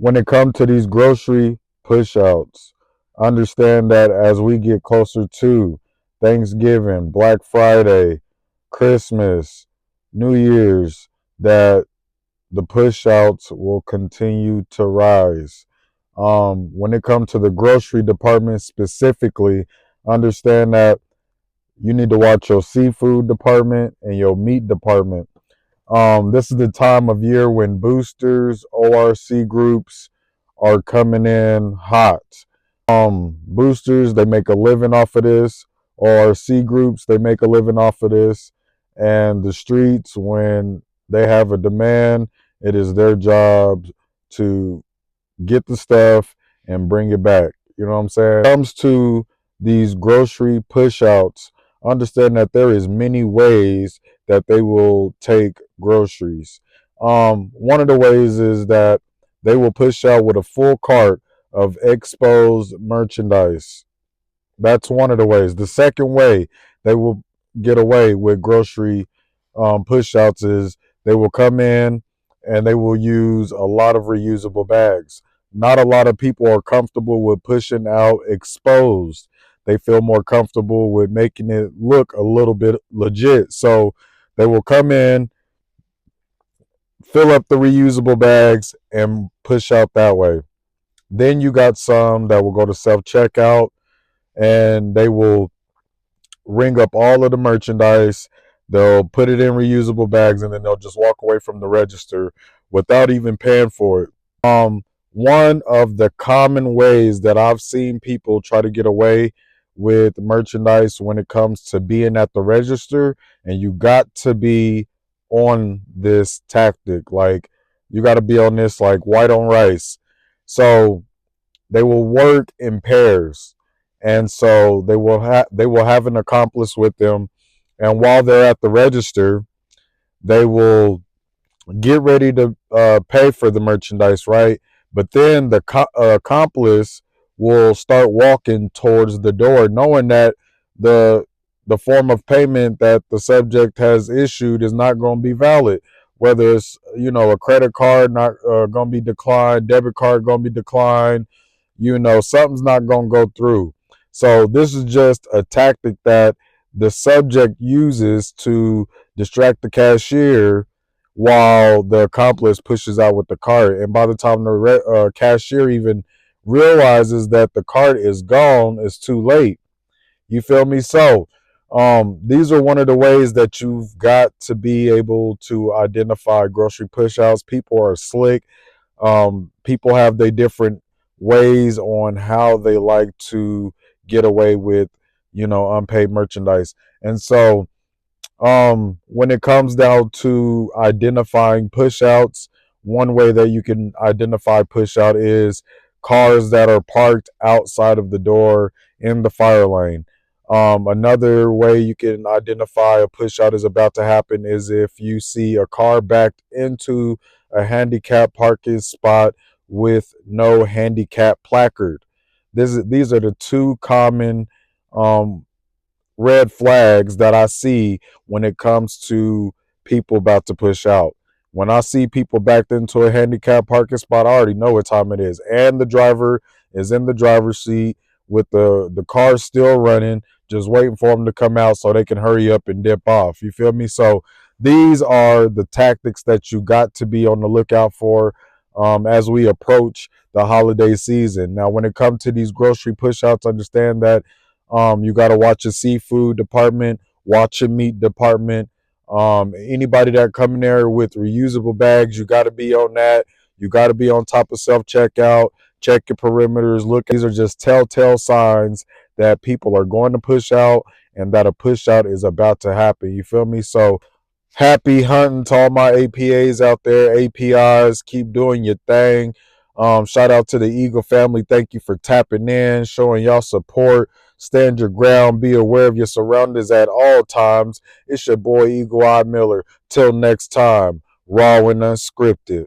when it comes to these grocery pushouts, understand that as we get closer to Thanksgiving, Black Friday, Christmas, New Year's, that the pushouts will continue to rise. When it comes to the grocery department specifically, understand that you need to watch your seafood department and your meat department. This is the time of year when boosters, ORC groups are coming in hot. Boosters, they make a living off of this. ORC groups, they make a living off of this. And the streets, when they have a demand, it is their job to get the stuff and bring it back. You know what I'm saying? When it comes to these grocery pushouts, understand that there is many ways that they will take groceries. One of the ways is that they will push out with a full cart of exposed merchandise. That's one of the ways. The second way they will get away with grocery pushouts is they will come in and they will use a lot of reusable bags. Not a lot of people are comfortable with pushing out exposed. They feel more comfortable with making it look a little bit legit. So they will come in, fill up the reusable bags, and push out that way. Then you got some that will go to self checkout and they will ring up all of the merchandise. They'll put it in reusable bags and then they'll just walk away from the register without even paying for it. One of the common ways that I've seen people try to get away with merchandise when it comes to being at the register, and you got to be on this tactic. Like, you got to be on this like white on rice. So they will work in pairs, and so they will have an accomplice with them, and while they're at the register, they will get ready to pay for the merchandise, right? But then the accomplice will start walking towards the door, knowing that the the form of payment that the subject has issued is not going to be valid. Whether it's a credit card not going to be declined, debit card going to be declined, something's not going to go through. So this is just a tactic that the subject uses to distract the cashier while the accomplice pushes out with the cart. And by the time the cashier even realizes that the cart is gone, it's too late. You feel me? So these are one of the ways that you've got to be able to identify grocery pushouts. People are slick. People have their different ways on how they like to get away with, unpaid merchandise. And so when it comes down to identifying pushouts, one way that you can identify pushout is cars that are parked outside of the door in the fire lane. Another way you can identify a pushout is about to happen is if you see a car backed into a handicap parking spot with no handicap placard. These are the two common um, red flags that I see when it comes to people about to push out. When I see people backed into a handicap parking spot, I already know what time it is. And the driver is in the driver's seat with the car still running, just waiting for them to come out so they can hurry up and dip off. You feel me? So these are the tactics that you got to be on the lookout for as we approach the holiday season. Now, when it comes to these grocery pushouts, understand that you got to watch your seafood department, watch your meat department. Anybody that come in there with reusable bags, you got to be on that. You got to be on top of self checkout. Check your perimeters. Look, these are just telltale signs that people are going to push out and that a push out is about to happen. You feel me? So happy hunting to all my APAs out there, APIs. Keep doing your thing. Shout out to the Eagle family. Thank you for tapping in, showing y'all support. Stand your ground. Be aware of your surroundings at all times. It's your boy Eagle Eye Miller. Till next time, raw and unscripted.